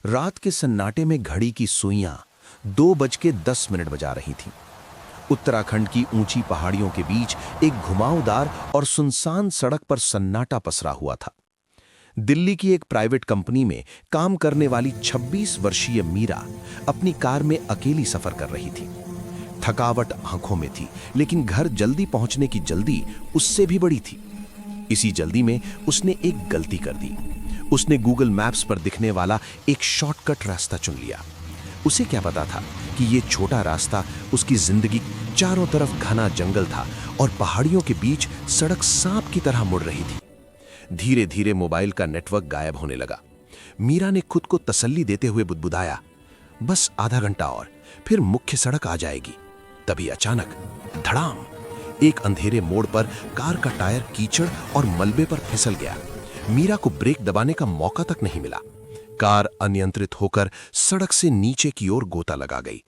रात के सन्नाटे में घड़ी की सुइयां 2:10 बजा रही थीं। उत्तराखंड की ऊंची पहाड़ियों के बीच एक घुमावदार और सुनसान सड़क पर सन्नाटा पसरा हुआ था। दिल्ली की एक प्राइवेट कंपनी में काम करने वाली 26 वर्षीय मीरा अपनी कार में अकेली सफर कर रही थी। थकावट आंखों में थी, लेकिन घर जल्दी पहुंचने की जल्दी उससे भी बड़ी थी। इसी जल्दी में उसने एक गलती कर दी। उसने गूगल मैप्स पर दिखने वाला एक शॉर्टकट रास्ता चुन लिया। उसे क्या पता था कि ये छोटा रास्ता उसकी जिंदगी चारों तरफ घना जंगल था और पहाड़ियों के बीच सड़क सांप की तरह मुड़ रही थी। धीरे धीरे मोबाइल का नेटवर्क गायब होने लगा। मीरा ने खुद को तसल्ली देते हुए बुदबुदाया, बस आधा घंटा और, फिर मुख्य सड़क आ जाएगी। तभी अचानक धड़ाम, एक अंधेरे मोड़ पर कार का टायर कीचड़ और मलबे पर फिसल गया। मीरा को ब्रेक दबाने का मौका तक नहीं मिला। कार अनियंत्रित होकर सड़क से नीचे की ओर गोता लगा गई।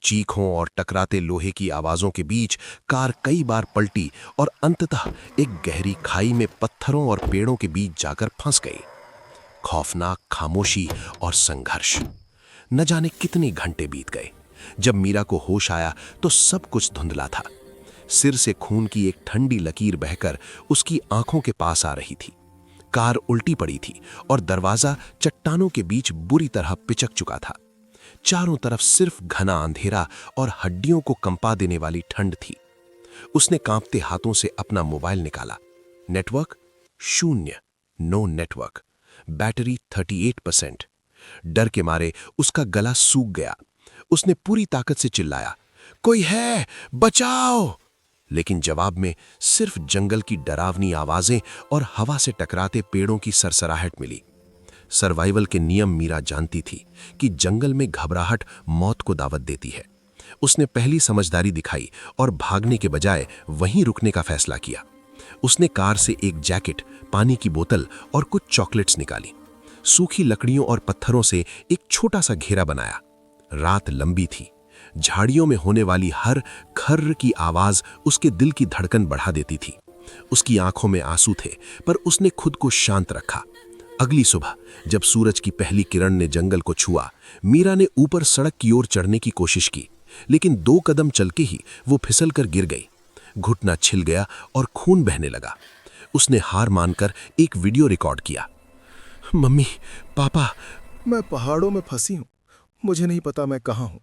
चीखों और टकराते लोहे की आवाजों के बीच कार कई बार पलटी और अंततः एक गहरी खाई में पत्थरों और पेड़ों के बीच जाकर फंस गई। खौफनाक खामोशी और संघर्ष। न जाने कितने घंटे बीत गए। जब मीरा को होश आया तो सब कुछ धुंधला था। सिर से खून की एक ठंडी लकीर बहकर उसकी आंखों के पास आ रही थी। कार उल्टी पड़ी थी और दरवाजा चट्टानों के बीच बुरी तरह पिचक चुका था। चारों तरफ सिर्फ घना अंधेरा और हड्डियों को कंपा देने वाली ठंड थी। उसने कांपते हाथों से अपना मोबाइल निकाला। नेटवर्क शून्य, नो नेटवर्क। बैटरी 38%। डर के मारे उसका गला सूख गया। उसने पूरी ताकत से चिल्लाया, कोई है, बचाओ! लेकिन जवाब में सिर्फ जंगल की डरावनी आवाजें और हवा से टकराते पेड़ों की सरसराहट मिली। सर्वाइवल के नियम मीरा जानती थी कि जंगल में घबराहट मौत को दावत देती है। उसने पहली समझदारी दिखाई और भागने के बजाय वहीं रुकने का फैसला किया। उसने कार से एक जैकेट, पानी की बोतल और कुछ चॉकलेट्स निकाली। सूखी लकड़ियों और पत्थरों से एक छोटा सा घेरा बनाया। रात लंबी थी। झाड़ियों में होने वाली हर खर्र की आवाज उसके दिल की धड़कन बढ़ा देती थी। उसकी आंखों में आंसू थे, पर उसने खुद को शांत रखा। अगली सुबह जब सूरज की पहली किरण ने जंगल को छुआ, मीरा ने ऊपर सड़क की ओर चढ़ने की कोशिश की, लेकिन 2 कदम चल के ही वो फिसल कर गिर गई। घुटना छिल गया और खून बहने लगा। उसने हार मानकर एक वीडियो रिकॉर्ड किया। मम्मी, पापा, मैं पहाड़ों में फंसी हूं। मुझे नहीं पता मैं कहां हूं।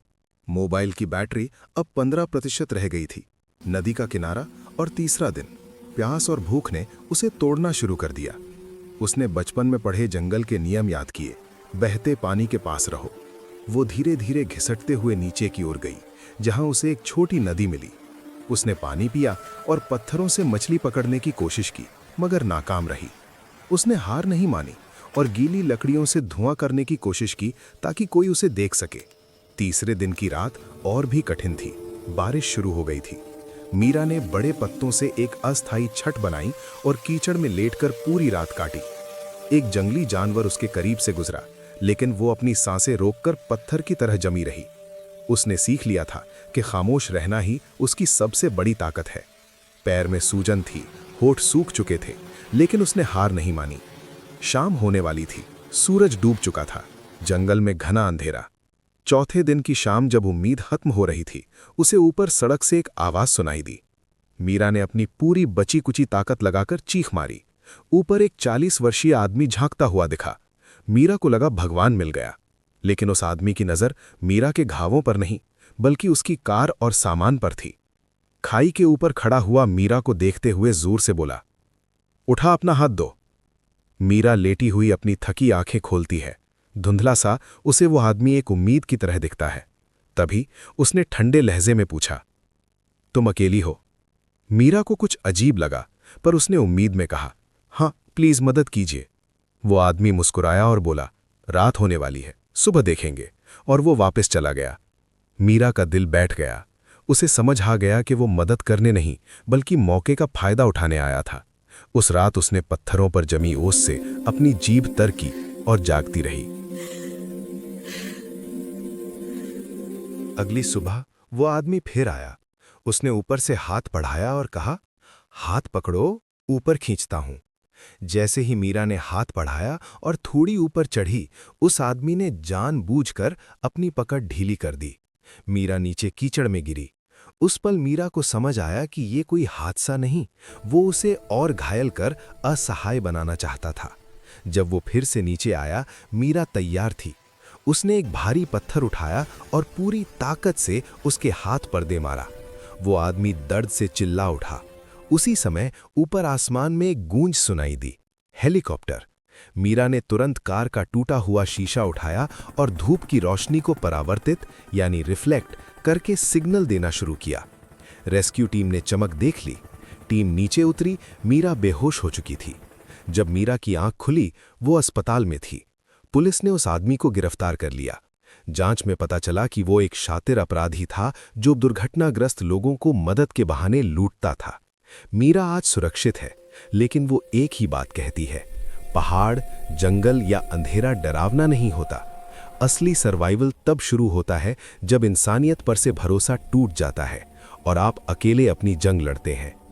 मोबाइल की बैटरी अब 15% रह गई थी। नदी का किनारा और तीसरा दिन। प्यास और भूख ने उसे तोड़ना शुरू कर दिया। उसने बचपन में पढ़े जंगल के नियम याद किए। बहते पानी के पास रहो। वो धीरे धीरे घिसटते हुए नीचे की ओर गई, जहां उसे एक छोटी नदी मिली। उसने पानी पिया और पत्थरों से मछली पकड़ने की कोशिश की, मगर नाकाम रही। उसने हार नहीं मानी और गीली लकड़ियों से धुआं करने की कोशिश की ताकि कोई उसे देख सके। तीसरे दिन की रात और भी कठिन थी। बारिश शुरू हो गई थी। मीरा ने बड़े पत्तों से एक अस्थायी छत बनाई और कीचड़ में लेटकर पूरी रात काटी। एक जंगली जानवर उसके करीब से गुजरा, लेकिन वो अपनी सांसें रोककर पत्थर की तरह जमी रही। उसने सीख लिया था कि खामोश रहना ही उसकी सबसे बड़ी ताकत है। पैर में सूजन थी, होठ सूख चुके थे, लेकिन उसने हार नहीं मानी। शाम होने वाली थी। सूरज डूब चुका था। जंगल में घना अंधेरा। चौथे दिन की शाम जब उम्मीद खत्म हो रही थी, उसे ऊपर सड़क से एक आवाज सुनाई दी। मीरा ने अपनी पूरी बची कुची ताकत लगाकर चीख मारी। ऊपर एक 40 वर्षीय आदमी झांकता हुआ दिखा। मीरा को लगा भगवान मिल गया, लेकिन उस आदमी की नजर मीरा के घावों पर नहीं, बल्कि उसकी कार और सामान पर थी। खाई के ऊपर खड़ा हुआ मीरा को देखते हुए जोर से बोला, उठा, अपना हाथ दो। मीरा लेटी हुई अपनी थकी आंखें खोलती है। धुंधला सा उसे वो आदमी एक उम्मीद की तरह दिखता है। तभी उसने ठंडे लहजे में पूछा, तुम अकेली हो? मीरा को कुछ अजीब लगा, पर उसने उम्मीद में कहा, हाँ, प्लीज मदद कीजिए। वो आदमी मुस्कुराया और बोला, रात होने वाली है, सुबह देखेंगे। और वो वापस चला गया। मीरा का दिल बैठ गया। उसे समझ आ गया कि वो मदद करने नहीं, बल्कि मौके का फायदा उठाने आया था। उस रात उसने पत्थरों पर जमी ओस से अपनी जीभ तर की और जागती रही। अगली सुबह वो आदमी फिर आया। उसने ऊपर से हाथ बढ़ाया और कहा, हाथ पकड़ो, ऊपर खींचता हूं। जैसे ही मीरा ने हाथ बढ़ाया और थोड़ी ऊपर चढ़ी, उस आदमी ने जानबूझकर अपनी पकड़ ढीली कर दी। मीरा नीचे कीचड़ में गिरी। उस पल मीरा को समझ आया कि ये कोई हादसा नहीं, वो उसे और घायल कर असहाय बनाना चाहता था। जब वो फिर से नीचे आया, मीरा तैयार थी। उसने एक भारी पत्थर उठाया और पूरी ताकत से उसके हाथ पर दे मारा। वो आदमी दर्द से चिल्ला उठा। उसी समय ऊपर आसमान में एक गूंज सुनाई दी, हेलीकॉप्टर। मीरा ने तुरंत कार का टूटा हुआ शीशा उठाया और धूप की रोशनी को परावर्तित यानी रिफ्लेक्ट करके सिग्नल देना शुरू किया। रेस्क्यू टीम ने चमक देख ली। टीम नीचे उतरी। मीरा बेहोश हो चुकी थी। जब मीरा की आंख खुली, वो अस्पताल में थी। पुलिस ने उस आदमी को गिरफ्तार कर लिया। जांच में पता चला कि वो एक शातिर अपराधी था जो दुर्घटनाग्रस्त लोगों को मदद के बहाने लूटता था। मीरा आज सुरक्षित है, लेकिन वो एक ही बात कहती है, पहाड़, जंगल या अंधेरा डरावना नहीं होता। असली सर्वाइवल तब शुरू होता है जब इंसानियत पर से भरोसा टूट जाता है और आप अकेले अपनी जंग लड़ते हैं।